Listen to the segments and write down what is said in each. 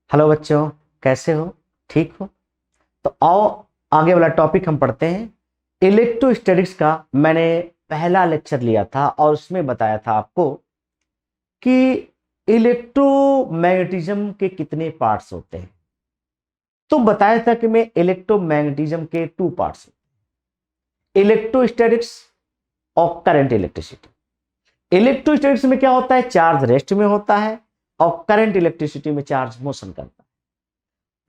Hello बच्चों, कैसे हो? ठीक हो? तो आओ आगे वाला टॉपिक हम पढ़ते हैं। इलेक्ट्रोस्टैटिक्स का मैंने पहला लेक्चर लिया था और उसमें बताया था आपको कि इलेक्ट्रोमैग्नेटिज्म के कितने पार्ट्स होते हैं। तो बताया था कि मैं इलेक्ट्रोमैग्नेटिज्म के 2 पार्ट्स, इलेक्ट्रोस्टैटिक्स और करंट इलेक्ट्रिसिटी। इलेक्ट्रोस्टैटिक्स में क्या होता है? चार्ज रेस्ट में होता है और करंट इलेक्ट्रिसिटी में चार्ज मोशन करता है।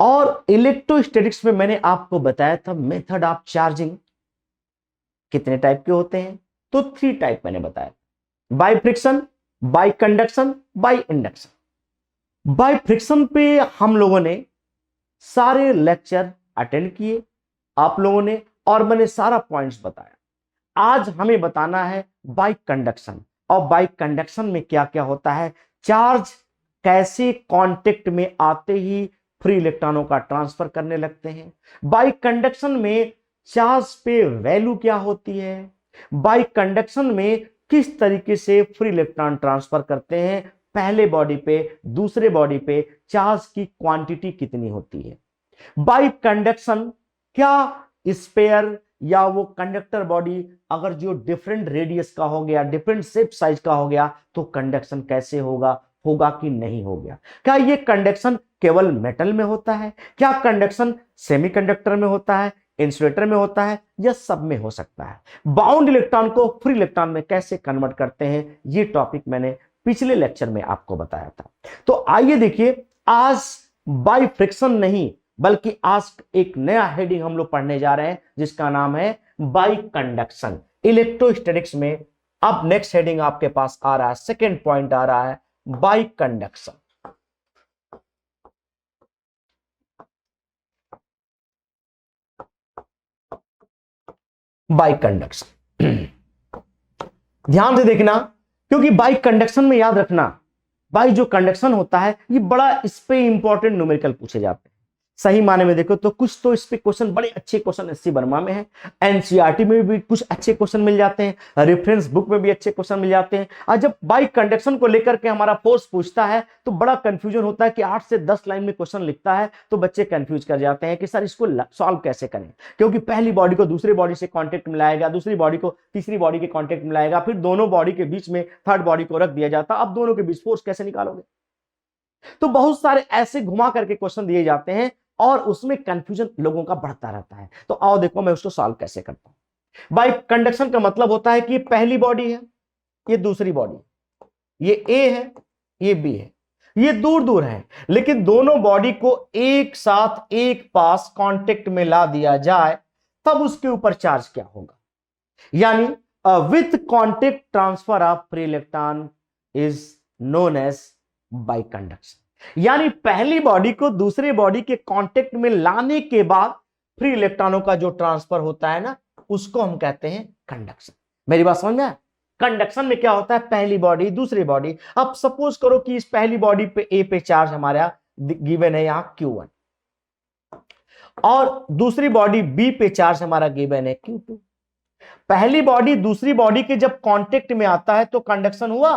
और इलेक्ट्रोस्टैटिक्स में मैंने आपको बताया था मेथड ऑफ चार्जिंग कितने टाइप के होते हैं। तो 3 टाइप मैंने बताया, by friction, bye conduction, by induction. By friction पे हम लोगों ने सारे लेक्चर अटेंड किए आप लोगों ने, और मैंने सारा पॉइंट्स बताया। आज हमें बताना है बाय कंडक्शन, और बाय कंडक्शन में क्या क्या होता है, चार्ज कैसे कांटेक्ट में आते ही फ्री इलेक्ट्रॉनों का ट्रांसफर करने लगते हैं। बाय कंडक्शन में चार्ज पे वैल्यू क्या होती है, बाय कंडक्शन में किस तरीके से फ्री इलेक्ट्रॉन ट्रांसफर करते हैं, पहले बॉडी पे दूसरे बॉडी पे चार्ज की क्वांटिटी कितनी होती है। बाय कंडक्शन क्या स्पेयर या वो कंडक्टर बॉडी अगर जो डिफरेंट रेडियस का हो गया, डिफरेंट शेप साइज का हो गया, तो कंडक्शन कैसे होगा, होगा कि नहीं हो गया। क्या ये कंडक्शन केवल मेटल में होता है, क्या कंडक्शन सेमीकंडक्टर में होता है, इंसुलेटर में होता है, या सब में हो सकता है। बाउंड इलेक्ट्रॉन को फ्री इलेक्ट्रॉन में कैसे कन्वर्ट करते हैं, ये टॉपिक मैंने पिछले लेक्चर में आपको बताया था। तो आइए देखिए, आज बाय फ्रिक्शन नहीं बल्कि आज एक नया हेडिंग हम लोग पढ़ने जा रहे हैं जिसका नाम है बाय कंडक्शन इलेक्ट्रोस्टैटिक्स में। अब नेक्स्ट हेडिंग आपके पास आ रहा है, सेकेंड पॉइंट आ रहा है बाय कंडक्शन। बाय कंडक्शन ध्यान से देखना, क्योंकि बाय कंडक्शन में याद रखना, बाय जो कंडक्शन होता है ये बड़ा इस पे इंपॉर्टेंट न्यूमेरिकल पूछे जाते हैं। सही माने में देखो तो कुछ तो इस पे क्वेश्चन, बड़े अच्छे क्वेश्चन एससी वर्मा में है, एनसीईआरटी में भी कुछ अच्छे क्वेश्चन मिल जाते हैं, रेफरेंस बुक में भी अच्छे क्वेश्चन मिल जाते हैं। और जब बाय कंडक्शन को लेकर के हमारा फोर्स पूछता है तो बड़ा कंफ्यूजन होता है कि 8 से 10 लाइन में क्वेश्चन लिखता है, तो बच्चे कंफ्यूज कर जाते हैं कि सर इसको सॉल्व कैसे करें, क्योंकि पहली बॉडी को दूसरी बॉडी से कॉन्टेक्ट मिलाएगा, दूसरी बॉडी को तीसरी बॉडी के कॉन्टेक्ट मिलाएगा, फिर दोनों बॉडी के बीच में थर्ड बॉडी को रख दिया जाता, अब दोनों के बीच फोर्स कैसे निकालोगे। तो बहुत सारे ऐसे घुमा करके क्वेश्चन दिए जाते हैं और उसमें कंफ्यूजन लोगों का बढ़ता रहता है। तो आओ देखो मैं उसको सॉल्व कैसे करता हूं। बाय कंडक्शन का मतलब होता है कि ये पहली बॉडी है, ये दूसरी बॉडी, ये ए है, ये बी है, ये दूर दूर है, लेकिन दोनों बॉडी को एक साथ एक पास कांटेक्ट में ला दिया जाए तब उसके ऊपर चार्ज क्या होगा। यानी with contact transfer of free electron is known as by conduction. यानी पहली बॉडी को दूसरे बॉडी के कांटेक्ट में लाने के बाद फ्री इलेक्ट्रॉनों का जो ट्रांसफर होता है ना, उसको हम कहते हैं कंडक्शन। मेरी बात समझ में आया? कंडक्शन में क्या होता है, पहली बॉडी दूसरी बॉडी, अब सपोज करो कि इस पहली बॉडी पे ए पे चार्ज हमारा गिवन है यहां Q1, और दूसरी बॉडी बी पे चार्ज हमारा गिवन है Q2। पहली बॉडी दूसरी बॉडी के जब कांटेक्ट में आता है तो कंडक्शन हुआ,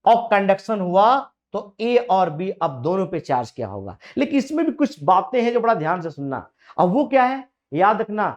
और कंडक्शन हुआ तो ए और बी अब दोनों पे चार्ज क्या होगा। लेकिन इसमें भी कुछ बातें हैं जो बड़ा ध्यान से सुनना। अब वो क्या है, याद रखना,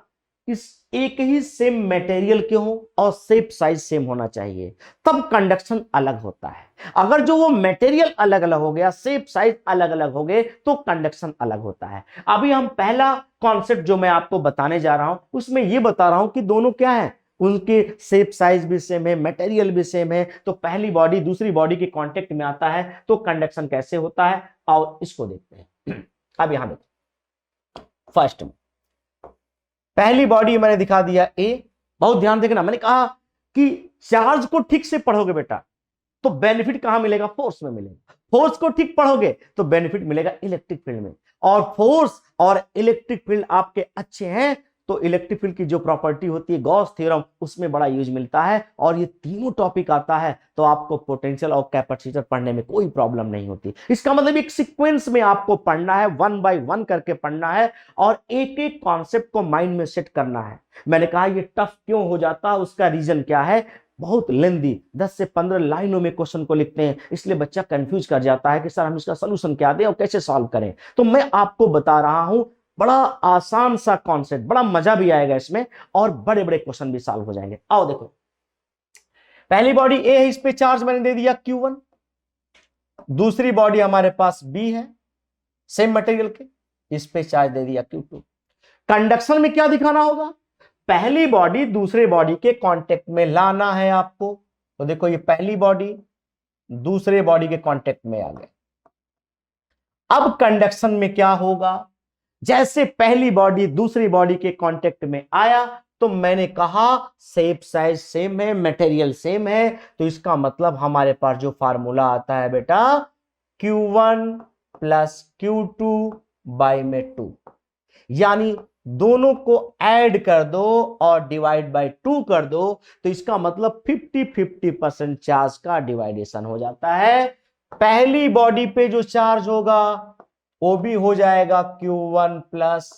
इस एक ही सेम मटेरियल के हो और शेप साइज सेम होना चाहिए, तब कंडक्शन अलग होता है। अगर जो वो मटेरियल अलग अलग हो गया, शेप साइज अलग अलग हो गए, तो कंडक्शन अलग होता है। अभी हम पहला कॉन्सेप्ट जो मैं आपको बताने जा रहा हूं उसमें ये बता रहा हूं कि दोनों क्या है, उनके शेप साइज भी सेम है, मटेरियल भी सेम है, तो पहली बॉडी दूसरी बॉडी के कांटेक्ट में आता है तो कंडक्शन कैसे होता है। और इसको देखते हैं। अब यहां देखो, फर्स्ट में पहली बॉडी मैंने दिखा दिया ए। बहुत ध्यान देखना, मैंने कहा कि चार्ज को ठीक से पढ़ोगे बेटा तो बेनिफिट कहां मिलेगा, फोर्स में मिलेगा। फोर्स को ठीक पढ़ोगे तो बेनिफिट मिलेगा इलेक्ट्रिक फील्ड में, और फोर्स और इलेक्ट्रिक फील्ड आपके अच्छे हैं तो इलेक्ट्रिक फील्ड की जो प्रॉपर्टी होती है गॉस थ्योरम, उसमें बड़ा यूज मिलता है। और ये तीनों टॉपिक आता है तो आपको पोटेंशियल और कैपेसिटर पढ़ने में कोई प्रॉब्लम नहीं होती। इसका मतलब एक सीक्वेंस में आपको पढ़ना है, 1 बाय 1 करके पढ़ना है और एक एक कॉन्सेप्ट को माइंड में सेट करना है। मैंने कहा ये टफ क्यों हो जाता है, उसका रीजन क्या है, बहुत लेंदी 10 से 15 लाइनों में क्वेश्चन को लिखते हैं, इसलिए बच्चा कंफ्यूज कर जाता है कि सर हम इसका सॉल्यूशन क्या दें और कैसे सॉल्व करें। तो मैं आपको बता रहा हूं, बड़ा आसान सा कॉन्सेप्ट, बड़ा मजा भी आएगा इसमें और बड़े बड़े क्वेश्चन भी सॉल्व हो जाएंगे। आओ देखो, पहली बॉडी ए है, इस पे चार्ज मैंने दे दिया Q1, दूसरी बॉडी हमारे पास बी है सेम मटेरियल के, इस पे चार्ज दे दिया Q2। कंडक्शन में क्या दिखाना होगा, पहली बॉडी दूसरे बॉडी के कांटेक्ट में लाना है आपको। तो देखो ये पहली बॉडी दूसरे बॉडी के कांटेक्ट में आ गए। अब कंडक्शन में क्या होगा, जैसे पहली बॉडी दूसरी बॉडी के कांटेक्ट में आया तो मैंने कहा शेप साइज सेम है, मटेरियल सेम है, तो इसका मतलब हमारे पास जो फार्मूला आता है बेटा Q1 प्लस Q2 बाई में 2, यानी दोनों को ऐड कर दो और डिवाइड बाय 2 कर दो, तो इसका मतलब 50-50% चार्ज का डिवाइडेशन हो जाता है। पहली बॉडी पे जो चार्ज होगा वो भी हो जाएगा Q1 प्लस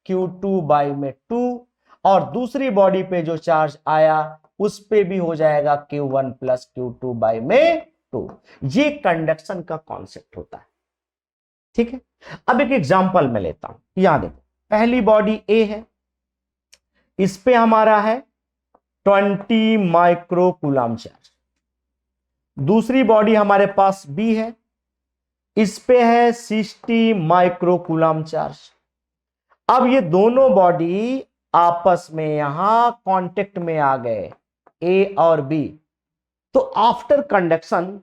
Q2 बाई में 2, और दूसरी बॉडी पे जो चार्ज आया उस पे भी हो जाएगा Q1 प्लस Q2 बाई में 2। ये कंडक्शन का कॉन्सेप्ट होता है, ठीक है। अब एक एग्जांपल मैं लेता हूं, यहां देखो पहली बॉडी ए है, इस पे हमारा है 20 माइक्रो कूलम चार्ज, दूसरी बॉडी हमारे पास बी है, इस पे है 60 माइक्रो कूलम चार्ज। अब ये दोनों बॉडी आपस में यहां कांटेक्ट में आ गए, ए और बी, तो आफ्टर कंडक्शन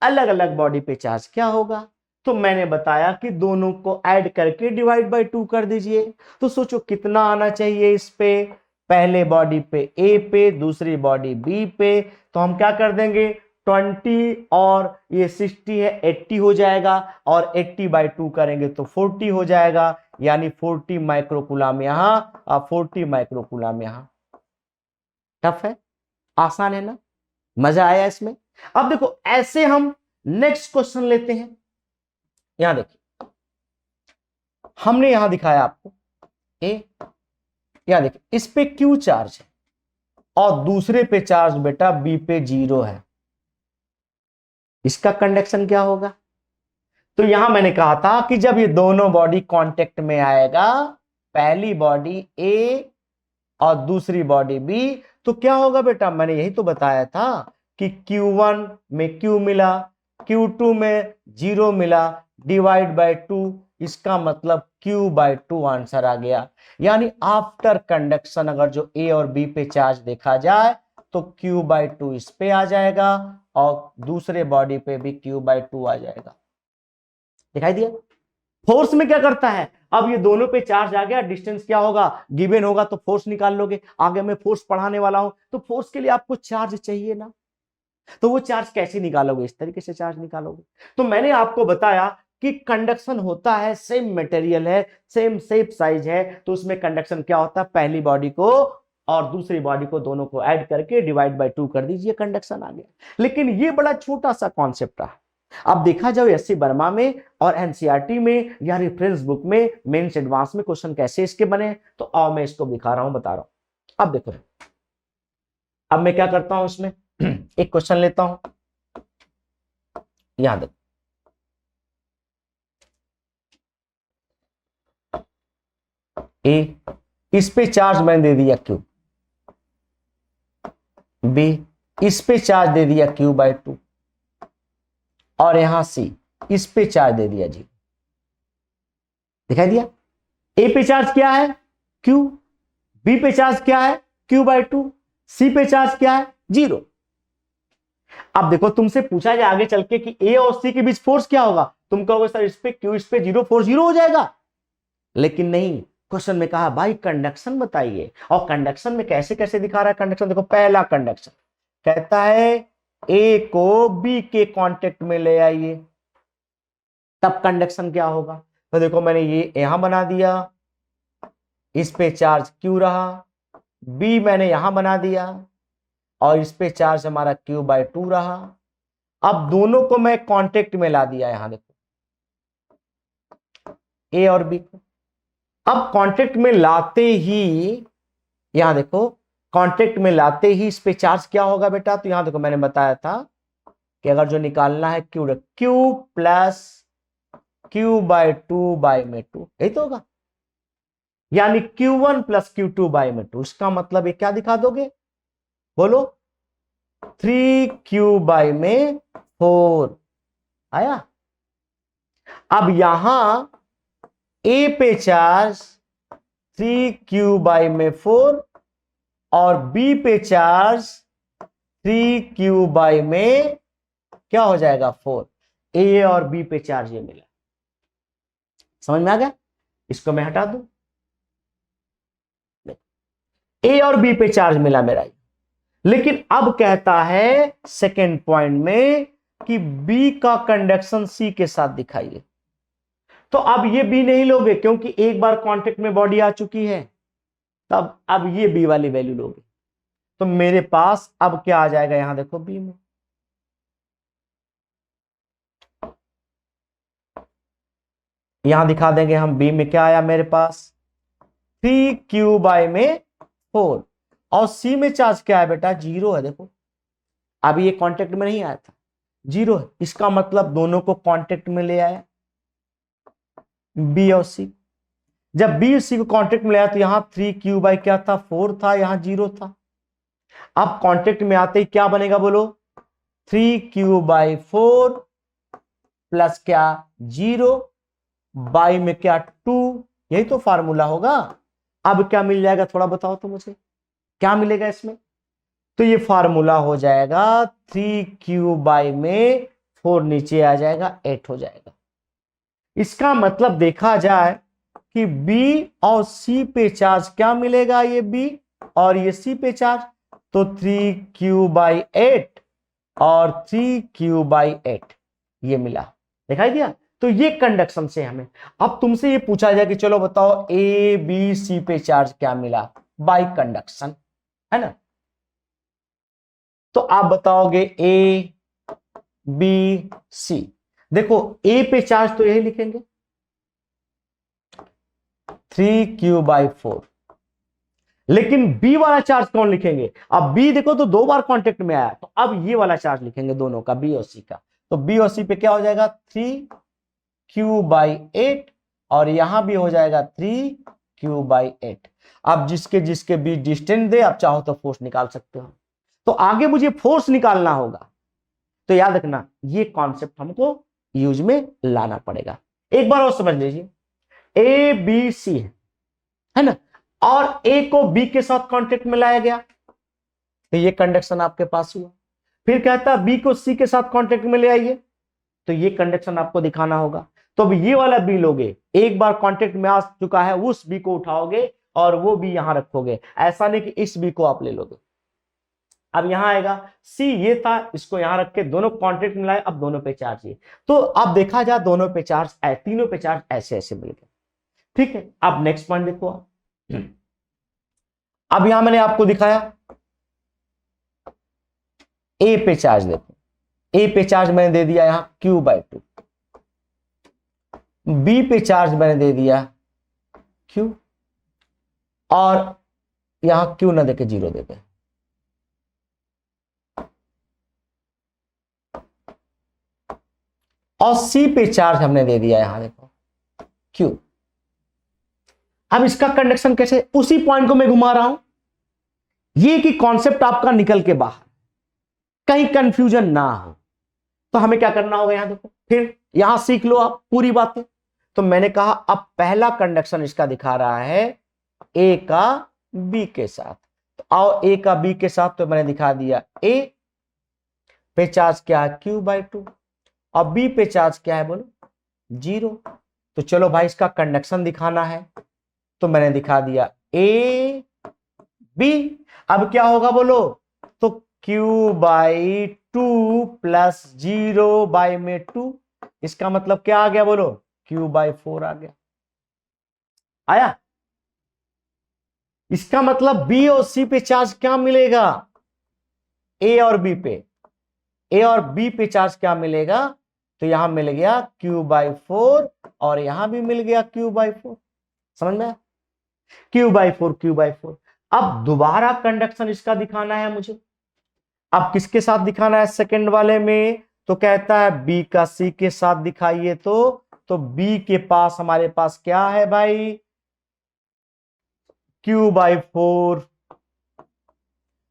अलग अलग बॉडी पे चार्ज क्या होगा, तो मैंने बताया कि दोनों को ऐड करके डिवाइड बाय 2 कर दीजिए। तो सोचो कितना आना चाहिए इस पे, पहले बॉडी पे ए पे, दूसरी बॉडी बी पे, तो हम क्या कर देंगे 20 और ये 60 है 80 हो जाएगा, और 80 बाई 2 करेंगे तो 40 हो जाएगा, यानी 40 माइक्रोकूलम यहां और 40 माइक्रोकूलम यहां। टफ है, आसान है ना, मजा आया इसमें। अब देखो ऐसे हम नेक्स्ट क्वेश्चन लेते हैं, यहां देखिए हमने यहां दिखाया आपको ए, यहां देखिए इस पे क्यू चार्ज है और दूसरे पे चार्ज बेटा बी पे 0 है, इसका कंडक्शन क्या होगा। तो यहां मैंने कहा था कि जब ये दोनों बॉडी कांटेक्ट में आएगा, पहली बॉडी ए और दूसरी बॉडी बी, तो क्या होगा बेटा, मैंने यही तो बताया था कि Q1 में Q मिला, Q2 में 0 मिला, डिवाइड बाय 2, इसका मतलब Q बाय 2 आंसर आ गया। यानी आफ्टर कंडक्शन अगर जो ए और बी पे चार्ज देखा जाए तो Q बाय 2 इस पे आ जाएगा और दूसरे बॉडी पे भी Q बाय 2 आ जाएगा। दिखाई दिया। फोर्स में क्या करता है, अब ये दोनों पे चार्ज आ गया, डिस्टेंस क्या होगा गिवन होगा तो फोर्स निकाल लोगे। आगे मैं फोर्स पढ़ाने वाला हूं, तो फोर्स के लिए आपको चार्ज चाहिए ना, तो वो चार्ज कैसे निकालोगे, इस तरीके से चार्ज निकालोगे। तो मैंने आपको बताया कि कंडक्शन होता है, सेम मटेरियल है, सेम शेप साइज है, तो उसमें कंडक्शन क्या होता है, पहली बॉडी को और दूसरी बॉडी को दोनों को ऐड करके डिवाइड बाय 2 कर दीजिए, कंडक्शन आ गया। लेकिन ये बड़ा छोटा सा कॉन्सेप्ट है। अब देखा जाओ एससी वर्मा में और एनसीईआरटी में या रेफरेंस बुक में मेंस एडवांस में क्वेश्चन कैसे इसके बने, तो आओ मैं इसको दिखा रहा हूं, बता रहा हूं। अब देखो, अब मैं क्या करता हूं इसमें एक क्वेश्चन लेता हूं, यहां देखो ए, इस पे चार्ज मैंने दे दिया Q, बी इस पे चार्ज दे दिया Q बाय 2, और यहां C इस पे चार्ज दे दिया जी। दिखाई दिया, ए पे चार्ज क्या है Q, बी पे चार्ज क्या है Q बाय 2, सी पे चार्ज क्या है 0। अब देखो तुमसे पूछा जाए आगे चल के कि ए और सी के बीच फोर्स क्या होगा, तुम कहोगे सर इस पे Q इस पे 0, फोर्स 0 हो जाएगा। लेकिन नहीं, क्वेश्चन में कहा भाई कंडक्शन बताइए, और कंडक्शन में कैसे कैसे दिखा रहा है कंडक्शन। देखो पहला कंडक्शन कहता है ए को बी के कांटेक्ट में ले आइए, तब कंडक्शन क्या होगा। तो देखो मैंने ये यहां बना दिया, इस पे चार्ज Q रहा, बी मैंने यहां बना दिया और इस पे चार्ज हमारा Q बाय 2 रहा। अब दोनों को मैं कांटेक्ट में ला दिया, यहां देखो ए और बी को। अब कांटेक्ट में लाते ही यहां देखो कांटेक्ट में लाते ही इस पे चार्ज क्या होगा बेटा, तो यहां देखो मैंने बताया था कि अगर जो निकालना है क्यू प्लस Q/2/2, यही तो होगा, यानी Q1 प्लस Q2/2। इसका मतलब ये क्या दिखा दोगे, बोलो 3Q/4 आया। अब यहां ए पे चार्ज 3Q/4 और बी पे चार्ज 3Q में क्या हो जाएगा 4। ए और बी पे चार्ज ये मिला, समझ में आ गया। इसको मैं हटा दूं, ए और बी पे चार्ज मिला मेरा, लेकिन अब कहता है सेकेंड पॉइंट में कि बी का कंडक्शन सी के साथ दिखाइए। तो अब ये बी नहीं लोगे क्योंकि एक बार कांटेक्ट में बॉडी आ चुकी है, तब अब ये बी वाली वैल्यू लोगे। तो मेरे पास अब क्या आ जाएगा, यहां देखो बी में, यहां दिखा देंगे हम, बी में क्या आया मेरे पास 3Q/4 और सी में चार्ज क्या है बेटा 0 है। देखो अभी ये कांटेक्ट में नहीं आया था, 0 है, इसका मतलब दोनों को कांटेक्ट में ले आया बी और सी। जब बी और सी को कांटेक्ट में ले आया तो यहां 3Q क्या था 4 था, यहां 0 था। अब कांटेक्ट में आते ही क्या बनेगा बोलो 3Q/4 प्लस क्या 0 बाई में क्या 2, यही तो फार्मूला होगा। अब क्या मिल जाएगा थोड़ा बताओ तो मुझे, क्या मिलेगा इसमें, तो ये फार्मूला हो जाएगा 3Q में 4 नीचे आ जाएगा 8 हो जाएगा। इसका मतलब देखा जाए कि B और C पे चार्ज क्या मिलेगा, ये B और ये C पे चार्ज, तो 3Q/8 और 3Q/8 ये मिला, दिखाई दिया। तो ये कंडक्शन से हमें अब तुमसे ये पूछा जाए कि चलो बताओ ए बी सी पे चार्ज क्या मिला बाय कंडक्शन, है ना। तो आप बताओगे ए बी सी, देखो ए पे चार्ज तो यही लिखेंगे 3Q/4, लेकिन बी वाला चार्ज कौन लिखेंगे, अब बी देखो तो 2 बार कांटेक्ट में आया, तो अब ये वाला चार्ज लिखेंगे दोनों का बी और सी का। तो बी और सी पे क्या हो जाएगा 3Q/8 और यहां भी हो जाएगा 3Q/8। अब जिसके जिसके बीच डिस्टेंस दे, आप चाहो तो फोर्स निकाल सकते हो। तो आगे मुझे फोर्स निकालना होगा, तो याद रखना ये कॉन्सेप्ट हमको यूज में लाना पड़ेगा। एक बार और समझ लीजिए, ए बी सी है ना, और ए को बी के साथ कांटेक्ट में लाया गया, तो ये कंडक्शन आपके पास हुआ। फिर कहता है बी को सी के साथ कांटेक्ट में ले आइए, तो ये कंडक्शन आपको दिखाना होगा। तो अब ये वाला बी लोगे, एक बार कांटेक्ट में आ चुका है, उस बी को उठाओगे और वो बी यहां रखोगे, ऐसा नहीं कि इस बी को आप ले लोगे। अब यहां आएगा सी, ये था, इसको यहां रख के दोनों कांटेक्ट में लाए, अब दोनों पे चार्ज ये, तो अब देखा जाए दोनों पे चार्ज, तीनों पे चार्ज ऐसे ऐसे मिल गए। ठीक है, अब नेक्स्ट पॉइंट देखो आप। अब यहां मैंने आपको दिखाया ए पे चार्ज, देखो ए पे चार्ज मैंने दे दिया यहां Q/2, बी पे चार्ज मैंने दे दिया Q, और यहां Q ना देके 0 देते, और सी पे चार्ज हमने दे दिया यहां देखो Q। अब इसका कंडक्शन कैसे, उसी पॉइंट को मैं घुमा रहा हूं, ये कि कॉन्सेप्ट आपका निकल के बाहर, कहीं कंफ्यूजन ना हो। तो हमें क्या करना होगा, यहां देखो, फिर यहां सीख लो आप पूरी बातें। तो मैंने कहा अब पहला कंडक्शन इसका दिखा रहा है ए का बी के साथ, तो आओ ए का बी के साथ, तो मैंने दिखा दिया ए पे चार्ज क्या है Q/2 और बी पे चार्ज क्या है बोलो 0। तो चलो भाई इसका कंडक्शन दिखाना है, तो मैंने दिखा दिया ए बी। अब क्या होगा बोलो, तो Q/2 प्लस 0/2, इसका मतलब क्या आ गया बोलो Q/4 आ गया, आया। इसका मतलब बी और सी पे चार्ज क्या मिलेगा, ए और बी पे, ए और बी पे चार्ज क्या मिलेगा, तो यहां मिल गया Q/4 और यहां भी मिल गया Q/4, समझ में, Q/4 Q/4। अब दोबारा कंडक्शन इसका दिखाना है मुझे। अब किसके साथ दिखाना है सेकंड वाले में? तो कहता है बी का सी के साथ दिखाइए। तो बी के पास हमारे पास क्या है भाई? Q/4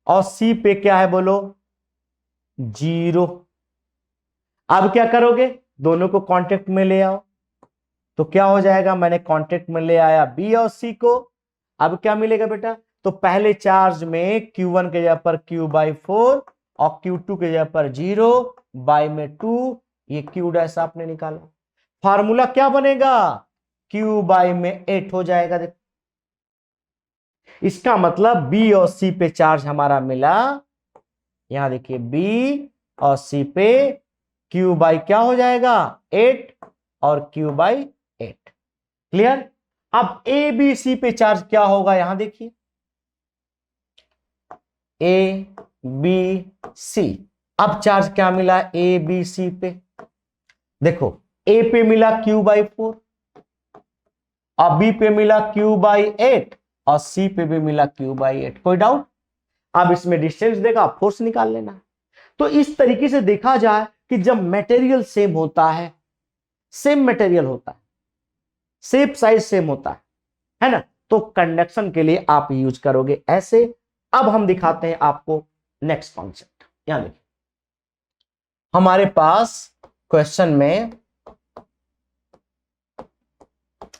और सी पे क्या है बोलो? 0। अब क्या करोगे? दोनों को कांटेक्ट में ले आओ। तो क्या हो जाएगा? मैंने कांटेक्ट में ले आया बी और सी को। अब क्या मिलेगा बेटा? तो पहले चार्ज में Q1 के जगह पर Q/4 और Q2 के जगह पर 0 बाय में 2, ये Q डैश आपने निकाला। फार्मूला क्या बनेगा? Q/8 हो जाएगा। देखो, इसका मतलब बी और सी पे चार्ज हमारा मिला। यहां देखिए बी और सी पे Q बाई क्या हो जाएगा? 8 और Q/8। क्लियर? अब ए बी सी पे चार्ज क्या होगा? यहां देखिए ए बी सी। अब चार्ज क्या मिला ए बी सी पे? देखो ए पे मिला Q/4 और बी पे मिला Q/8 और सी पे भी मिला Q/8। कोई डाउट? अब इसमें डिस्टेंस देगा, फोर्स निकाल लेना। तो इस तरीके से देखा जाए कि जब मटेरियल सेम होता है, सेम मटेरियल होता है, शेप साइज सेम होता है ना, तो कंडक्शन के लिए आप यूज करोगे ऐसे। अब हम दिखाते हैं आपको नेक्स्ट कॉन्सेप्ट। यहां देखिए हमारे पास क्वेश्चन में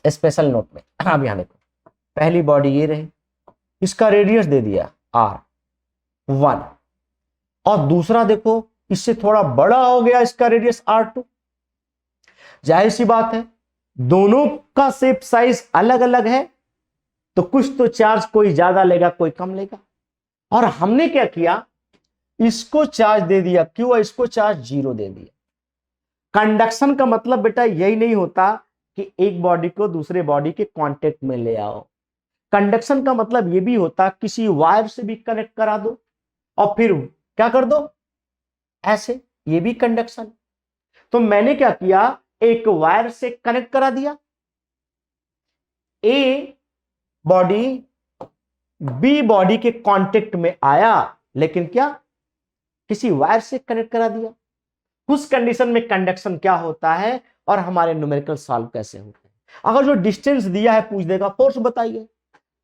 स्पेशल नोट में, अब यहां देखो पहली बॉडी ये रही, इसका रेडियस दे दिया R1 और दूसरा देखो इससे थोड़ा बड़ा हो गया इसका रेडियस R2। जाहिर सी बात है दोनों का शेप साइज अलग अलग है, तो कुछ तो चार्ज कोई ज्यादा लेगा कोई कम लेगा। और हमने क्या किया? इसको चार्ज दे दिया Q और इसको चार्ज 0 दे दिया। कंडक्शन का मतलब बेटा यही नहीं होता कि एक बॉडी को दूसरे बॉडी के कांटेक्ट में ले आओ। कंडक्शन का मतलब यह भी होता किसी वायर से भी कनेक्ट करा दो और फिर क्या कर दो ऐसे, ये भी कंडक्शन। तो मैंने क्या किया? एक वायर से कनेक्ट करा दिया, ए बॉडी बी बॉडी के कांटेक्ट में आया, लेकिन क्या किसी वायर से कनेक्ट करा दिया। उस कंडीशन में कंडक्शन क्या होता है और हमारे न्यूमेरिकल सॉल्व कैसे होते हैं। अगर जो डिस्टेंस दिया है पूछ देगा फोर्स बताइए।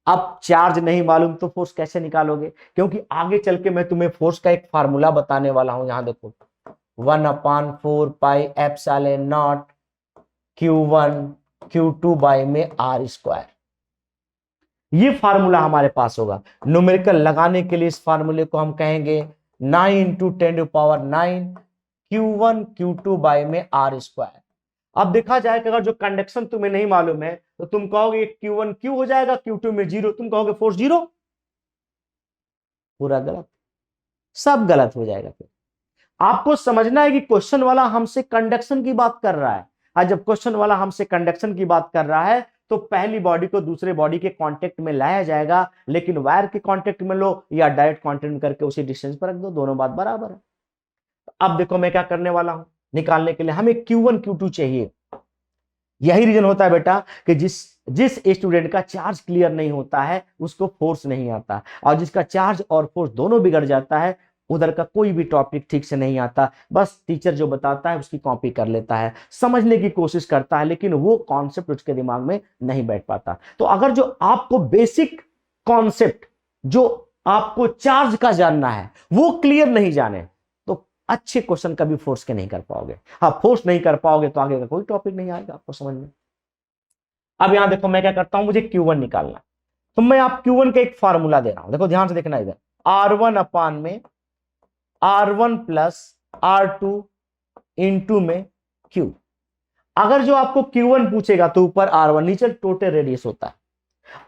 अब चार्ज नहीं मालूम तो फोर्स कैसे निकालोगे? क्योंकि आगे चल के मैं तुम्हें फोर्स का एक फार्मूला बताने वाला हूं। यहां देखो 1/4 pi epsilon not Q1 Q2 bye में R²। ये फार्मूला हमारे पास होगा। न्यूमेरिकल लगाने के लिए इस फार्मूले को हम कहेंगे 9 × 10⁹ Q1 Q2 बाय में R²। अब देखा जाए कि अगर जो कंडक्शन तुम्हें नहीं मालूम है तो तुम कहोगे Q1 Q हो जाएगा, Q2 में 0, तुम कहोगे फोर्स 0। पूरा गलत, सब गलत हो जाएगा। फिर आपको समझना है कि क्वेश्चन वाला हमसे कंडक्शन की बात कर रहा है, और जब क्वेश्चन वाला हमसे कंडक्शन की बात कर रहा है तो पहली बॉडी को दूसरे बॉडी के कांटेक्ट में लाया जाएगा, लेकिन वायर के कांटेक्ट में लो या डायरेक्ट कांटेक्ट में करके उसी डिस्टेंस पर रख दो, दोनों बात बराबर है। अब देखो मैं क्या करने वाला हूं, निकालने के लिए हमें Q1 Q2 चाहिए। यही रीजन होता है बेटा कि जिस स्टूडेंट का चार्ज क्लियर नहीं होता है उसको फोर्स नहीं आता, और जिसका चार्ज और फोर्स दोनों बिगड़ जाता है उधर का कोई भी टॉपिक ठीक से नहीं आता, बस टीचर जो बताता है उसकी कॉपी कर लेता है, समझने की कोशिश करता है लेकिन वो कॉन्सेप्ट उसके दिमाग में नहीं बैठ पाता। तो अगर जो आपको बेसिक कॉन्सेप्ट जो आपको चार्ज का जानना है वो क्लियर नहीं जाने तो अच्छे क्वेश्चन कभी फोर्स के नहीं कर पाओगे। हाँ, फोर्स नहीं कर पाओगे तो आगे का कोई टॉपिक नहीं आएगा आपको समझ में। अब यहां देखो मैं क्या करता हूं, मुझे Q1 निकालना, तो मैं आप Q1 का एक फार्मूला दे रहा हूं, देखो ध्यान से देखना इधर R1 में R1 प्लस R2 इंटू में Q। अगर जो आपको Q1 पूछेगा तो ऊपर R1, नीचे टोटल रेडियस होता है।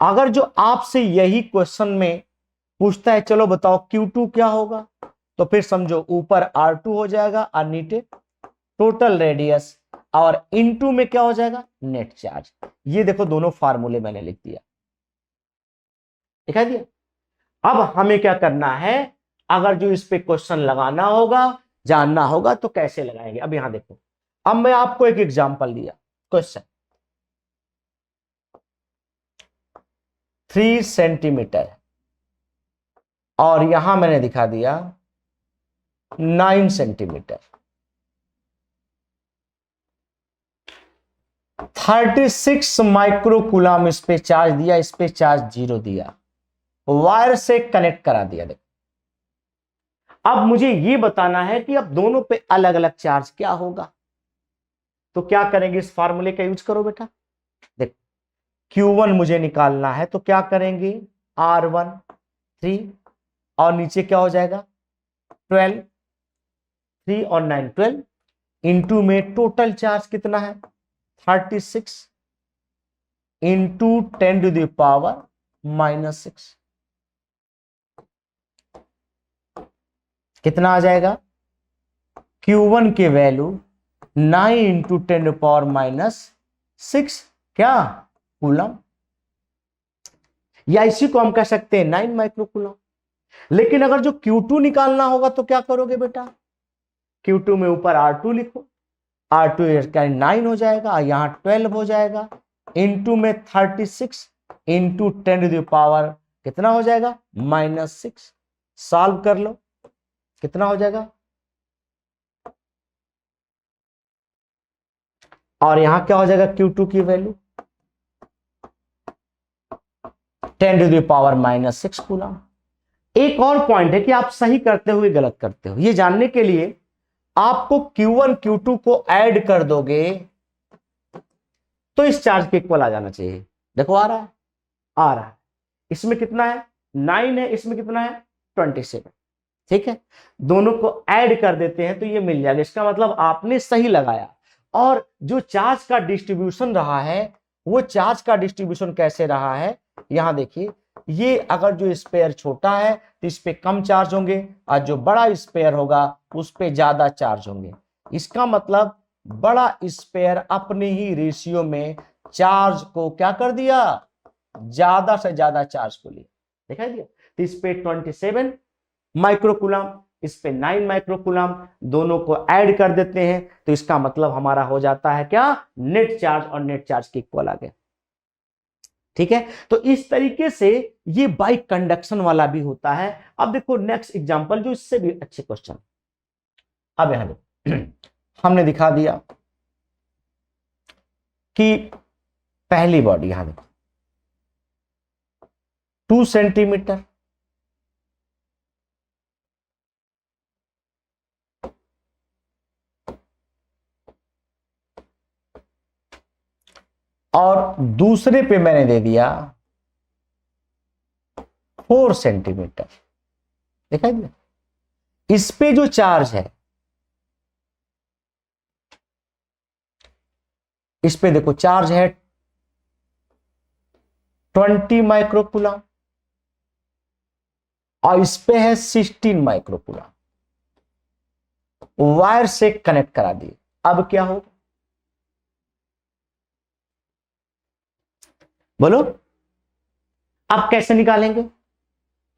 अगर जो आपसे यही क्वेश्चन में पूछता है चलो बताओ Q2 क्या होगा, तो फिर समझो ऊपर R2 हो जाएगा और नीचे टोटल रेडियस, और इनटू में क्या हो जाएगा नेट चार्ज। ये देखो दोनों फार्मूले मैंने लिख दिया, दिखा दिया। अब हमें क्या करना है, अगर जो इस पे क्वेश्चन लगाना होगा जानना होगा तो कैसे लगाएंगे। अब यहां देखो, अब मैं आपको एक एग्जांपल दिया, क्वेश्चन 3 सेंटीमीटर और यहां मैंने दिखा दिया 9 सेंटीमीटर। 36 माइक्रोकूलम इस पे चार्ज दिया, इस पे चार्ज 0 दिया, वायर से कनेक्ट करा दिया। देखो अब मुझे ये बताना है कि अब दोनों पे अलग अलग चार्ज क्या होगा। तो क्या करेंगे, इस फार्मूले का यूज करो बेटा। देखो Q1 मुझे निकालना है तो क्या करेंगे, R1 3 और नीचे क्या हो जाएगा 12, 3 और 9 12 इंटू में टोटल चार्ज कितना है 36 इंटू 10 टू द पावर -6 कितना आ जाएगा, Q1 के वैल्यू 9 इंटू 10 टू पावर -6 क्या कूलम, या इसी को हम कह सकते हैं 9 माइक्रोकूलम। लेकिन अगर जो Q2 निकालना होगा तो क्या करोगे बेटा, Q2 में ऊपर R2 लिखो, R2 का 9 हो जाएगा, यहां 12 हो जाएगा, इंटू में 36 इंटू 10 टू द पावर कितना हो जाएगा -6। सॉल्व कर लो कितना हो जाएगा, और यहां क्या हो जाएगा Q2 की value 10 to the power -6 coulomb. एक और पॉइंट है कि आप सही करते हुए गलत करते हो, ये जानने के लिए आपको Q1 Q2 को ऐड कर दोगे तो इस चार्ज के इक्वल आ जाना चाहिए। देखो आ रहा है, आ रहा है, इसमें कितना है 9 है, इसमें कितना है 27। ठीक है, दोनों को ऐड कर देते हैं तो ये मिल जाएगा। इसका मतलब आपने सही लगाया। और जो चार्ज का डिस्ट्रीब्यूशन रहा है वो चार्ज का डिस्ट्रीब्यूशन कैसे रहा है, यहां देखिए, ये अगर जो स्पेयर छोटा है तो इस पे कम चार्ज होंगे और जो बड़ा स्पेयर होगा उस पे ज्यादा चार्ज होंगे। इसका मतलब बड़ा स्पेयर अपने ही रेशियो में चार्ज को क्या कर दिया, ज्यादा से ज्यादा चार्ज को लिया। दिखाई दिया, तो इस पे 27 माइक्रोकूलम, इस पे 9 माइक्रोकूलम, दोनों को ऐड कर देते हैं तो इसका मतलब हमारा हो जाता है क्या, नेट चार्ज, और नेट चार्ज के इक्वल आ गया। ठीक है, तो इस तरीके से ये बाइक कंडक्शन वाला भी होता है। अब देखो नेक्स्ट एग्जांपल जो इससे भी अच्छे क्वेश्चन। अब यहां देखो हमने दिखा दिया कि पहली बॉडी यहां देखो 2 सेंटीमीटर, और दूसरे पे मैंने दे दिया 4 सेंटीमीटर। दिखाई दिया, इस पे जो चार्ज है, इस पे देखो चार्ज है 20 माइक्रोकूलम और इस पे है 16 माइक्रोकूलम। वायर से कनेक्ट करा दिए। अब क्या होगा बोलो, अब कैसे निकालेंगे।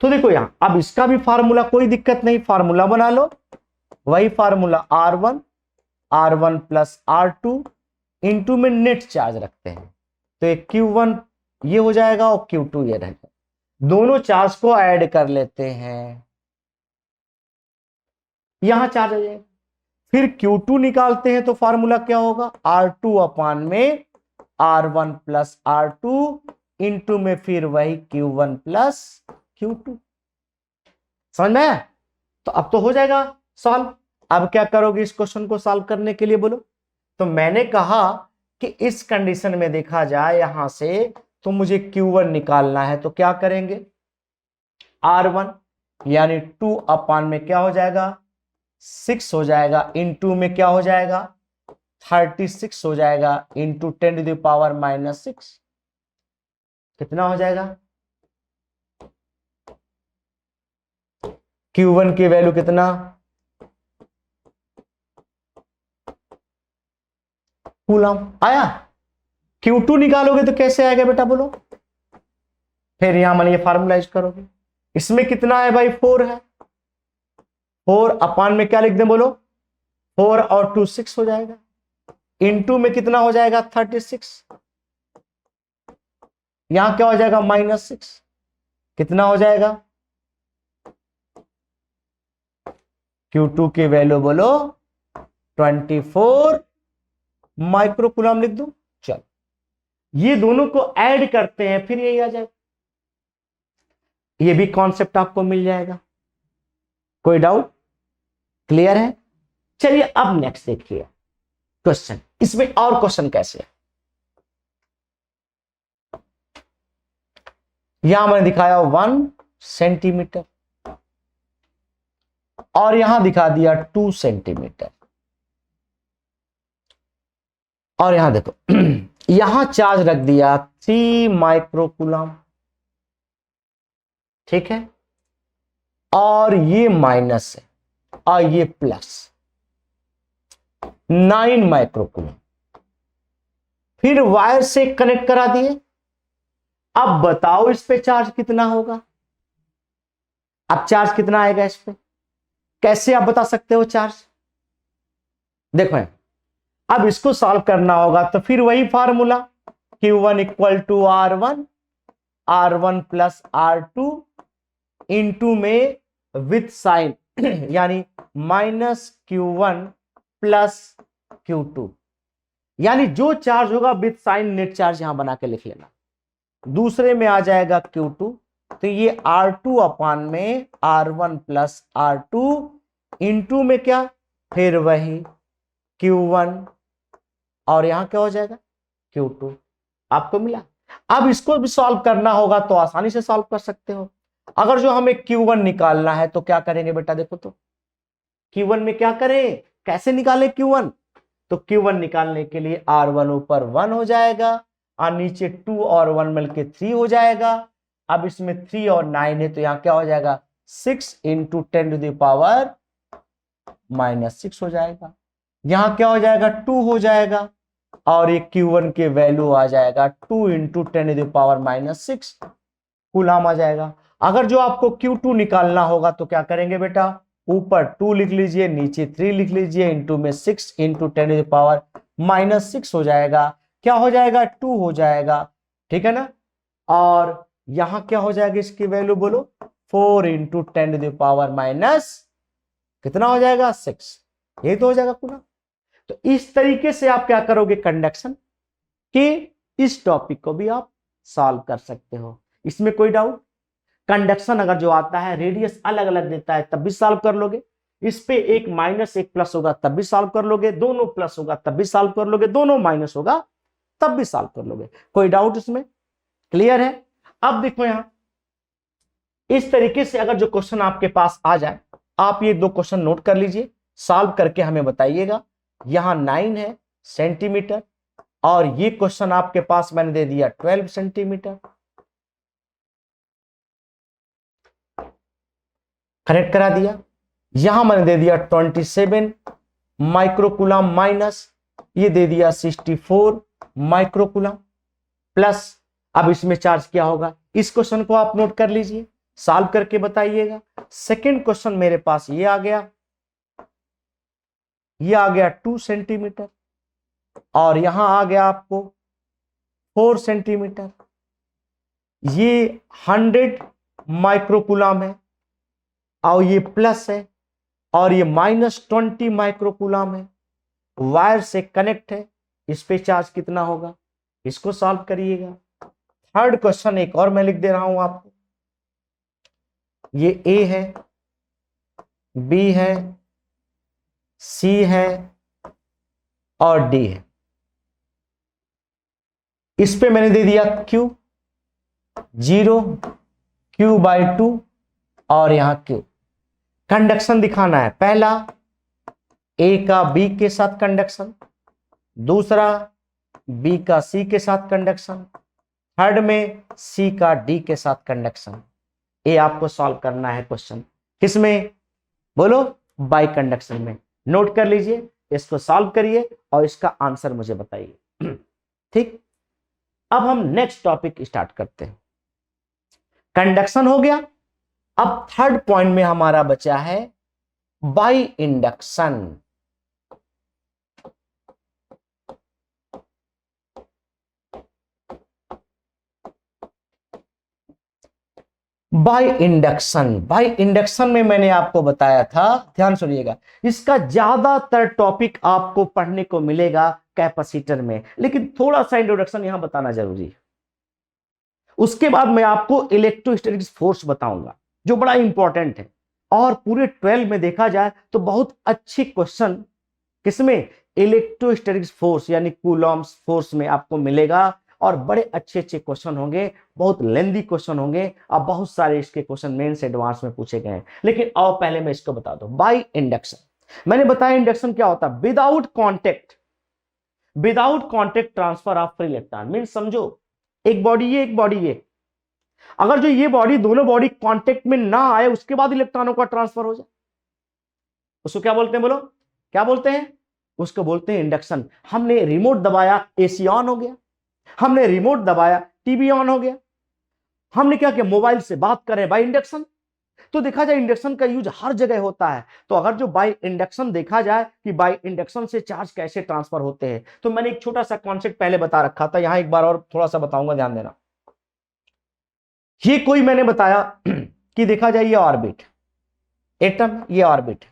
तो देखो यहां, अब इसका भी फार्मूला, कोई दिक्कत नहीं, फार्मूला बना लो, वही formula R1 plus R2 into में नेट चार्ज रखते हैं तो एक Q1 ये हो जाएगा और Q2 ये रहेगा। दोनों चार्ज को ऐड कर लेते हैं, यहां चार्ज आ जाएगा। फिर Q2 निकालते हैं तो फार्मूला क्या होगा, R2 अपान में R1 प्लस R2 इंटू में फिर वही Q1 प्लस Q2। समझ में आया, तो अब तो हो जाएगा सॉल्व। अब क्या करोगे इस क्वेश्चन को सॉल्व करने के लिए बोलो। तो मैंने कहा कि इस कंडीशन में देखा जाए यहां से तो मुझे Q1 निकालना है, तो क्या करेंगे R1 यानी 2 अपान में क्या हो जाएगा 6 हो जाएगा, इंटू में क्या हो जाएगा 36 हो जाएगा, इंटू 10 टू द पावर -6 कितना हो जाएगा, Q1 की वैल्यू कितना कूलम आया। Q2 निकालोगे तो कैसे आएगा बेटा बोलो, फिर यहां मान ये फार्मूला यूज करोगे। इसमें कितना है भाई 4 है, 4 अपान में क्या लिख दें बोलो 4 और 2 6 हो जाएगा, इंटू में कितना हो जाएगा 36, यहां क्या हो जाएगा -6 कितना हो जाएगा Q2 की वैल्यू बोलो 24 माइक्रोकुलम लिख दो। चलो ये दोनों को ऐड करते हैं फिर यही आ जाएगा। ये भी कॉन्सेप्ट आपको मिल जाएगा। कोई डाउट? क्लियर है? चलिए अब नेक्स्ट देखिए क्वेश्चन। इसमें और क्वेश्चन कैसे है, यहां मैंने दिखाया 1 सेंटीमीटर और यहां दिखा दिया 2 सेंटीमीटर। और यहां देखो यहां चार्ज रख दिया 3 माइक्रोकुलम, ठीक है, और ये माइनस है और ये प्लस 9 माइक्रोकुलम। फिर वायर से कनेक्ट करा दिए। अब बताओ इस पे चार्ज कितना होगा। अब चार्ज कितना आएगा इस पे, कैसे आप बता सकते हो चार्ज? देखो अब इसको सॉल्व करना होगा तो फिर वही formula Q1 equal to R1 plus R2 into में विथ साइन यानी -Q1 प्लस Q2, यानी जो चार्ज होगा विथ साइन नेट चार्ज यहां बना के लिख लेना। दूसरे में आ जाएगा Q2, तो ये R2 अपान में R1 प्लस R2 इंटू में क्या, फिर वही Q1 और यहां क्या हो जाएगा Q2। आपको मिला। अब इसको भी सॉल्व करना होगा तो आसानी से सॉल्व कर सकते हो। अगर जो हमें Q1 निकालना है तो क्या करेंगे बेटा, देखो तो Q1 में क्या करें, कैसे निकाले Q1? तो Q1 निकालने के लिए R1 ऊपर 1 हो जाएगा और नीचे 2 और 1 मिलके 3 हो जाएगा। अब इसमें 3 और 9 है तो यहां क्या हो जाएगा 6 इंटू 10 टू द पावर -6 हो जाएगा। यहां क्या हो जाएगा 2 हो जाएगा और ये Q1 के वैल्यू आ जाएगा 2 into 10 to the power -6 coulomb आ जाएगा। अगर जो आपको Q2 निकालना होगा तो क्या करेंगे बेटा, ऊपर 2 लिख लीजिए नीचे 3 लिख लीजिए इंटू में 6 इंटू 10 टू द पावर -6 हो जाएगा। क्या हो जाएगा 2 हो जाएगा, ठीक है ना। और यहां क्या हो जाएगा इसकी वैल्यू बोलो 4 into 10 to the power minus कितना हो जाएगा 6, ये तो हो जाएगा पूरा। तो इस तरीके से आप क्या करोगे कंडक्शन कि इस टॉपिक को भी आप सॉल्व कर सकते हो। इसमें कोई डाउट? कंडक्शन अगर जो आता है रेडियस अलग अलग देता है तब भी सॉल्व कर लोगे। इस पे एक माइनस एक प्लस होगा तब भी सॉल्व कर लोगे, दोनों प्लस होगा तब भी सॉल्व कर लोगे, दोनों माइनस होगा तब भी सॉल्व कर लोगे। कोई डाउट इसमें? क्लियर है? अब देखो यहां इस तरीके से अगर जो क्वेश्चन आपके पास आ जाए, आप ये 2 क्वेश्चन नोट कर लीजिए, सॉल्व करके हमें बताइएगा। यहां 9 है सेंटीमीटर और ये क्वेश्चन आपके पास मैंने दे दिया 12 सेंटीमीटर। कनेक्ट करा दिया। यहां मैंने दे दिया 27 माइक्रोकुलम माइनस ये दे दिया 64 माइक्रोकुलम प्लस। अब इसमें चार्ज क्या होगा, इस क्वेश्चन को आप नोट कर लीजिए, सॉल्व करके बताइएगा। सेकंड क्वेश्चन मेरे पास ये आ गया 2 सेंटीमीटर और यहां आ गया आपको 4 सेंटीमीटर। ये 100 माइक्रोकुलम है और ये प्लस है और ये -20 माइक्रोकुलम है। वायर से कनेक्ट है, इस पे चार्ज कितना होगा, इसको सॉल्व करिएगा। थर्ड क्वेश्चन एक और मैं लिख दे रहा हूं आपको, ये ए है, बी है, सी है और डी है। इस पे मैंने दे दिया Q 0 Q/2 और यहां Q। कंडक्शन दिखाना है, पहला ए का बी के साथ कंडक्शन, दूसरा बी का सी के साथ कंडक्शन, थर्ड में सी का डी के साथ कंडक्शन। ये आपको सॉल्व करना है क्वेश्चन किसमें बोलो, बाई कंडक्शन में। नोट कर लीजिए, इसको सॉल्व करिए और इसका आंसर मुझे बताइए। ठीक, अब हम नेक्स्ट टॉपिक स्टार्ट करते हैं। कंडक्शन हो गया। अब थर्ड पॉइंट में हमारा बचा है by induction. By induction, by induction में मैंने आपको बताया था, ध्यान सुनिएगा, इसका ज्यादातर टॉपिक आपको पढ़ने को मिलेगा कैपेसिटर में, लेकिन थोड़ा सा इंट्रोडक्शन यहां बताना जरूरी है। उसके बाद मैं आपको इलेक्ट्रोस्टैटिक्स फोर्स बताऊंगा जो बड़ा इंपॉर्टेंट है, और पूरे 12 में देखा जाए तो बहुत अच्छी क्वेश्चन किसमें, इलेक्ट्रोस्टैटिक्स फोर्स यानी कूलॉम्स फोर्स में आपको मिलेगा, और बड़े अच्छे अच्छे क्वेश्चन होंगे, बहुत लेंदी क्वेश्चन होंगे, और बहुत सारे इसके क्वेश्चन मेन से एडवांस में पूछे गए हैं। लेकिन आओ पहले मैं इसको बता दूं, बाय इंडक्शन मैंने बताया इंडक्शन क्या होता है, without contact, without contact transfer of free electron. Mean समझो एक बॉडी ये, एक बॉडी ये, अगर जो ये बॉडी, दोनों बॉडी कांटेक्ट में ना आए उसके बाद इलेक्ट्रॉनों का ट्रांसफर हो जाए, उसको क्या बोलते हैं, बोलो क्या बोलते हैं, उसको बोलते हैं इंडक्शन। हमने रिमोट दबाया, एसी ऑन हो गया, हमने रिमोट दबाया, टीवी ऑन हो गया, हमने क्या किया, मोबाइल से बात करें बाय इंडक्शन। तो देखा जाए इंडक्शन का यूज हर जगह होता है। तो अगर जो बाय इंडक्शन देखा जाए कि बाय इंडक्शन से चार्ज कैसे ट्रांसफर होते हैं, तो मैंने एक छोटा सा कॉन्सेप्ट पहले बता रखा था, यहां एक बार और थोड़ा सा बताऊंगा, ध्यान देना। ये कोई मैंने बताया कि देखा जाए ये ऑर्बिट, एटम, ये ऑर्बिट,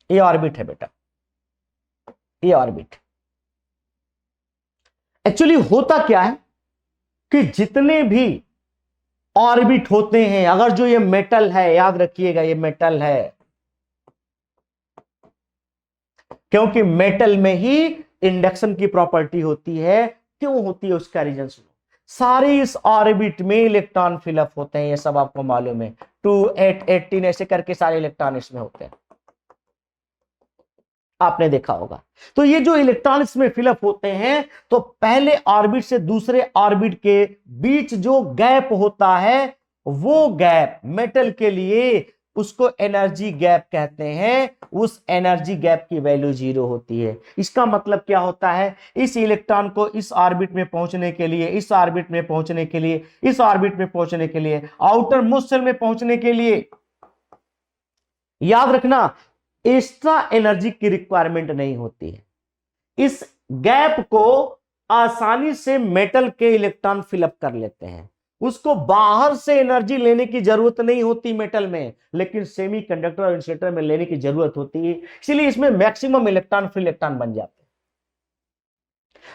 ये ऑर्बिट है बेटा, ये ऑर्बिट। एक्चुअली होता क्या है कि जितने भी ऑर्बिट होते हैं, अगर जो ये मेटल है, याद रखिएगा ये मेटल है, क्योंकि मेटल में ही इंडक्शन की प्रॉपर्टी होती है। क्यों होती है उसका रीजन सुनो। सारे इस ऑर्बिट में इलेक्ट्रॉन फिलअप होते हैं, ये सब आपको मालूम है, 2 8 18 ऐसे करके सारे इलेक्ट्रॉन इसमें होते हैं, आपने देखा होगा। तो ये जो इलेक्ट्रॉन इसमें फिलअप होते हैं, तो पहले ऑर्बिट से दूसरे ऑर्बिट के बीच जो गैप होता है, वो गैप मेटल के लिए उसको एनर्जी गैप कहते हैं। उस एनर्जी गैप की वैल्यू 0 होती है। इसका मतलब क्या होता है, इस इलेक्ट्रॉन को इस ऑर्बिट में पहुंचने के लिए, इस ऑर्बिट में पहुंचने के लिए, इस ऑर्बिट में पहुंचने के लिए, आउटर मोस्ट शेल में पहुंचने के लिए, याद रखना एक्स्ट्रा एनर्जी की रिक्वायरमेंट नहीं होती है। इस गैप को आसानी से मेटल के इलेक्ट्रॉन फिलअप कर लेते हैं, उसको बाहर से एनर्जी लेने की जरूरत नहीं होती मेटल में, लेकिन सेमीकंडक्टर और इंसुलेटर में लेने की जरूरत होती है। इसलिए इसमें मैक्सिमम इलेक्ट्रॉन फ्री इलेक्ट्रॉन बन जाते हैं।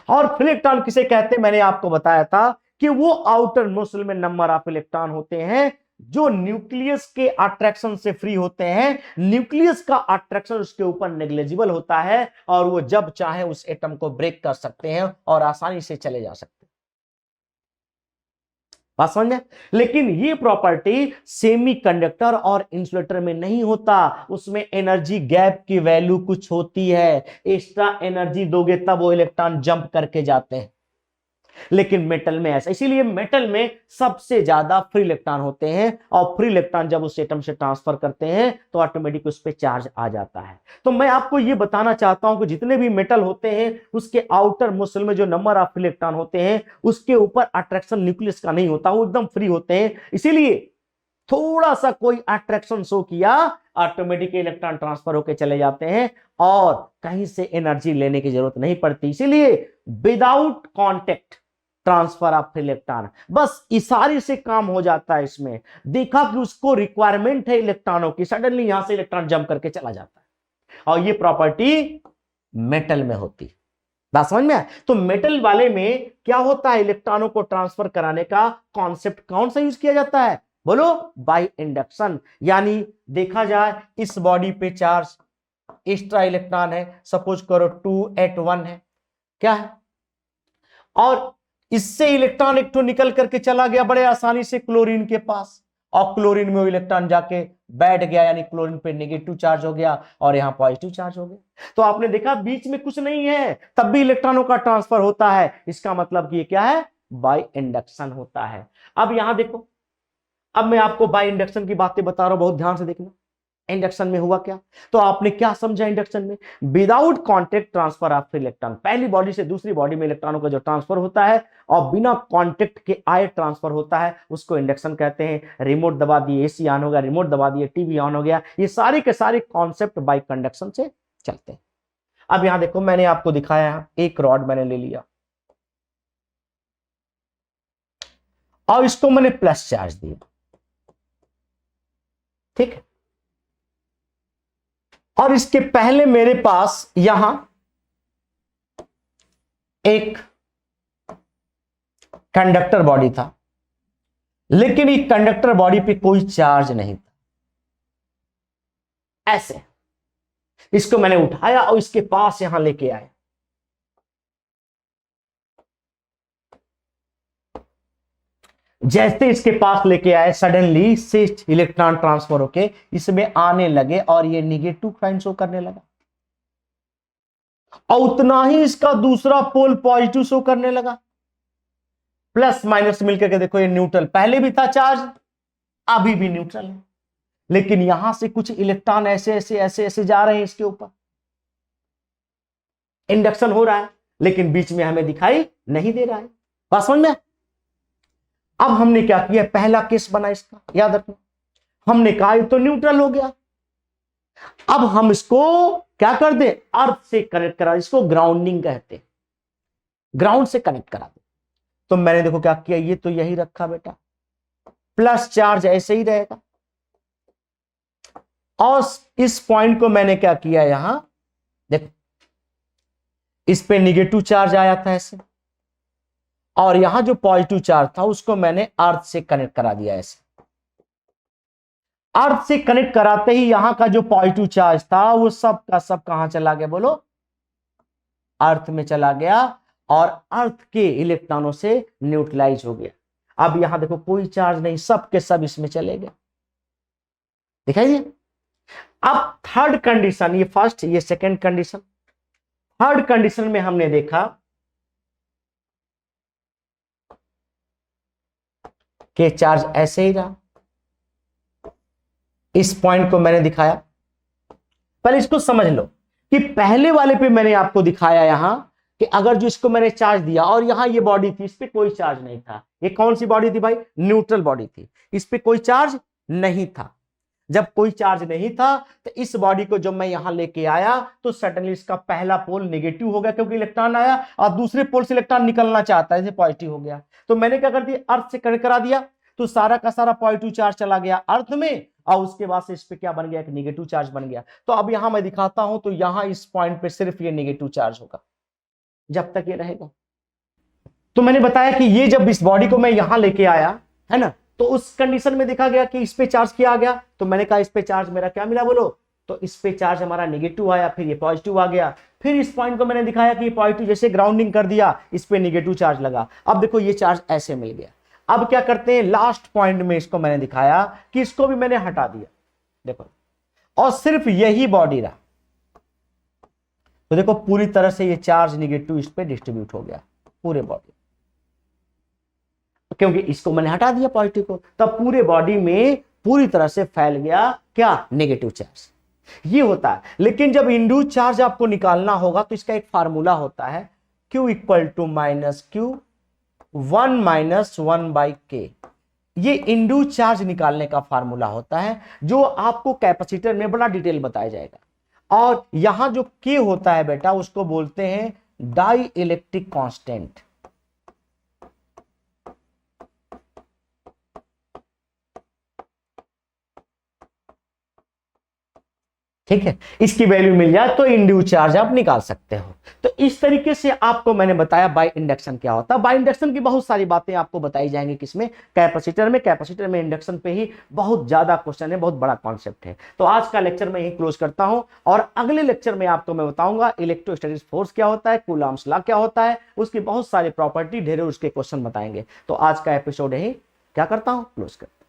और फ्री इलेक्ट्रॉन किसे कहते हैं, मैंने आपको बताया था कि वो आउटर मोस्ट शेल में नंबर ऑफ इलेक्ट्रॉन होते हैं जो न्यूक्लियस के अट्रैक्शन से फ्री होते हैं। न्यूक्लियस का अट्रैक्शन उसके ऊपर नेग्लिजिबल होता है, और वो जब चाहे उस एटम को ब्रेक कर सकते हैं और आसानी से चले जा सकते हैं। बात समझ में। लेकिन ये प्रॉपर्टी सेमीकंडक्टर और इंसुलेटर में नहीं होता, उसमें एनर्जी गैप की वैल्यू कुछ होती है, एक्स्ट्रा एनर्जी दोगे तब वो इलेक्ट्रॉन जंप करके जाते हैं। लेकिन मेटल में ऐसा, इसीलिए मेटल में सबसे ज्यादा फ्री इलेक्ट्रॉन होते हैं, और फ्री इलेक्ट्रॉन जब उस एटम से ट्रांसफर करते हैं तो ऑटोमेटिक उस पर चार्ज आ जाता है। तो मैं आपको यह बताना चाहता हूं कि जितने भी मेटल होते हैं उसके आउटर मोस्ट शेल में जो नंबर ऑफ इलेक्ट्रॉन होते हैं उसके ऊपर अट्रैक्शन न्यूक्लियस का नहीं होता, वो एकदम फ्री होते हैं। इसीलिए थोड़ा सा कोई अट्रैक्शन शो किया, ऑटोमेटिक इलेक्ट्रॉन ट्रांसफर होकर चले जाते हैं और कहीं से एनर्जी लेने की जरूरत नहीं पड़ती। इसीलिए without contact transfer of electron, बस इशारे से काम हो जाता है। इसमें देखा कि उसको रिक्वायरमेंट है इलेक्ट्रॉनों की, सडनली यहां से इलेक्ट्रॉन जंप करके चला जाता है, और ये प्रॉपर्टी मेटल में होती है। बात समझ में आया। तो मेटल वाले में क्या होता है, इलेक्ट्रॉनों को ट्रांसफर कराने का कॉन्सेप्ट कौन सा यूज किया जाता है, बोलो बाय इंडक्शन। यानी देखा जाए इस बॉडी पे चार्ज एक्स्ट्रा इलेक्ट्रॉन है, सपोज करो 2 at 1 है, क्या है, और इससे इलेक्ट्रॉन एक तो निकल करके चला गया बड़े आसानी से क्लोरीन के पास, और क्लोरीन में वो इलेक्ट्रॉन जाके बैठ गया, यानी क्लोरीन पे नेगेटिव चार्ज हो गया और यहां पॉजिटिव चार्ज हो गया। तो आपने देखा बीच में कुछ नहीं है, तब भी इलेक्ट्रॉनों का ट्रांसफर होता है। इसका मतलब कि ये क्या है, बाय इंडक्शन होता है। अब यहां देखो, अब मैं आपको बाय इंडक्शन की बातें बता रहा हूं, बहुत ध्यान से देखना। इंडक्शन में हुआ क्या, तो आपने क्या समझा इंडक्शन में, without contact transfer of electron, पहली बॉडी से दूसरी बॉडी में इलेक्ट्रॉनों का जो ट्रांसफर होता है और बिना कॉन्टेक्ट के आए ट्रांसफर होता है, उसको इंडक्शन कहते हैं। रिमोट दबा दिए एसी ऑन हो गया, रिमोट दबा दिए टीवी ऑन हो गया, ये सारे के सारे कॉन्सेप्ट बाय कंडक्शन से चलते हैं। अब यहां देखो मैंने आपको दिखाया, एक रॉड मैंने ले लिया और इसको मैंने प्लस चार्ज दिया, ठीक है। और इसके पहले मेरे पास यहां एक कंडक्टर बॉडी था, लेकिन इस कंडक्टर बॉडी पे कोई चार्ज नहीं था। ऐसे इसको मैंने उठाया और इसके पास यहां लेके आया। जैसे इसके पास लेके आए, सडनली से इलेक्ट्रॉन ट्रांसफर होके इसमें आने लगे और ये निगेटिव साइन शो करने लगा, और उतना ही इसका दूसरा पोल पॉजिटिव शो करने लगा। प्लस माइनस मिलकर के देखो, ये न्यूट्रल, पहले भी था चार्ज, अभी भी न्यूट्रल है, लेकिन यहां से कुछ इलेक्ट्रॉन ऐसे ऐसे ऐसे ऐसे जा रहे हैं इसके ऊपर, इंडक्शन हो रहा है, लेकिन बीच में हमें दिखाई नहीं दे रहा है। बात समझ में? अब हमने क्या किया, पहला केस बना इसका, याद रखना, हमने कहा ये तो न्यूट्रल हो गया, अब हम इसको क्या कर दे, अर्थ से कनेक्ट करा, इसको ग्राउंडिंग कहते हैं, ग्राउंड से कनेक्ट करा दे। तो मैंने देखो क्या किया, ये तो यही रखा बेटा, प्लस चार्ज ऐसे ही रहेगा, और इस पॉइंट को मैंने क्या किया, यहां देखो इस पे निगेटिव चार्ज आया था ऐसे, और यहां जो पॉजिटिव चार्ज था उसको मैंने अर्थ से कनेक्ट करा दिया ऐसे। अर्थ से कनेक्ट कराते ही यहां का जो पॉजिटिव चार्ज था वो सब का सब कहां चला गया, बोलो, अर्थ में चला गया, और अर्थ के इलेक्ट्रॉनों से न्यूट्रलाइज हो गया। अब यहां देखो कोई चार्ज नहीं, सब के सब इसमें चले गए, दिखाई दिए। अब थर्ड कंडीशन, ये फर्स्ट, ये सेकंड कंडीशन, थर्ड कंडीशन में हमने देखा कि चार्ज ऐसे ही रहा, इस पॉइंट को मैंने दिखाया। पहले इसको समझ लो कि पहले वाले पे मैंने आपको दिखाया यहां कि अगर जो इसको मैंने चार्ज दिया और यहां ये बॉडी थी, इस पे कोई चार्ज नहीं था। ये कौन सी बॉडी थी भाई, न्यूट्रल बॉडी थी, इस पे कोई चार्ज नहीं था। जब कोई चार्ज नहीं था तो इस बॉडी को जब मैं यहां लेके आया तो सडनली इसका पहला पोल नेगेटिव हो गया, क्योंकि इलेक्ट्रॉन आया, और दूसरे पोल से इलेक्ट्रॉन निकलना चाहता है, जैसे पॉजिटिव हो गया। तो मैंने क्या कर दिया, अर्थ से कनेक्ट करा दिया, तो सारा का सारा पॉजिटिव चार्ज चला गया अर्थ में, और उसके बाद से इस पे क्या बन गया, एक नेगेटिव चार्ज बन गया। तो अब यहां मैं दिखाता हूं, तो यहां इस पॉइंट पे सिर्फ ये नेगेटिव चार्ज होगा जब तक ये रहेगा। तो मैंने बताया कि ये जब इस बॉडी को मैं यहां लेके आया है ना, तो उस कंडीशन में देखा गया कि इस पे चार्ज किया गया, तो मैंने कहा इस पे चार्ज मेरा क्या मिला, बोलो, तो इस पे चार्ज हमारा नेगेटिव आया, फिर ये पॉजिटिव आ गया। फिर इस पॉइंट को मैंने दिखाया कि पॉजिटिव जैसे ग्राउंडिंग कर दिया, इस पे नेगेटिव चार्ज लगा। अब देखो ये चार्ज ऐसे मिल गया। अब क्या करते हैं, लास्ट पॉइंट में इसको मैंने दिखाया कि इसको भी मैंने हटा दिया, देखो, और सिर्फ यही बॉडी रहा। तो देखो पूरी तरह से ये चार्ज नेगेटिव इस पे डिस्ट्रीब्यूट हो गया पूरे बॉडी, क्योंकि इसको मैंने हटा दिया पॉजिटिव को, तब पूरे बॉडी में पूरी तरह से फैल गया क्या, नेगेटिव चार्ज। ये होता है। लेकिन जब इंड्यूस चार्ज आपको निकालना होगा तो इसका एक फार्मूला होता है, Q equal to minus Q 1-1/K। ये इंड्यूस चार्ज निकालने का फार्मूला होता है, जो आपको कैपेसिटर में बड़ा डिटेल बताया जाएगा। और यहां जो K होता है बेटा, उसको बोलते हैं डाई इलेक्ट्रिक कांस्टेंट। ठीक है, इसकी वैल्यू मिल जाए तो इंड्यूस चार्ज आप निकाल सकते हो। तो इस तरीके से आपको मैंने बताया बाय इंडक्शन क्या होता है। बाय इंडक्शन की बहुत सारी बातें आपको बताई जाएंगी, किसमें, कैपेसिटर में। कैपेसिटर में इंडक्शन पे ही बहुत ज्यादा क्वेश्चन है, बहुत बड़ा कॉन्सेप्ट है। तो आज का लेक्चर मैं यही क्लोज करता हूं, और अगले लेक्चर में आपको मैं बताऊंगा इलेक्ट्रोस्टैटिक फोर्स क्या होता है, कूलॉम्स लॉ क्या होता है, उसकी बहुत सारी प्रॉपर्टी, ढेरों उसके क्वेश्चन बताएंगे। तो आज का एपिसोड यही क्या करता हूं, क्लोज करता हूं।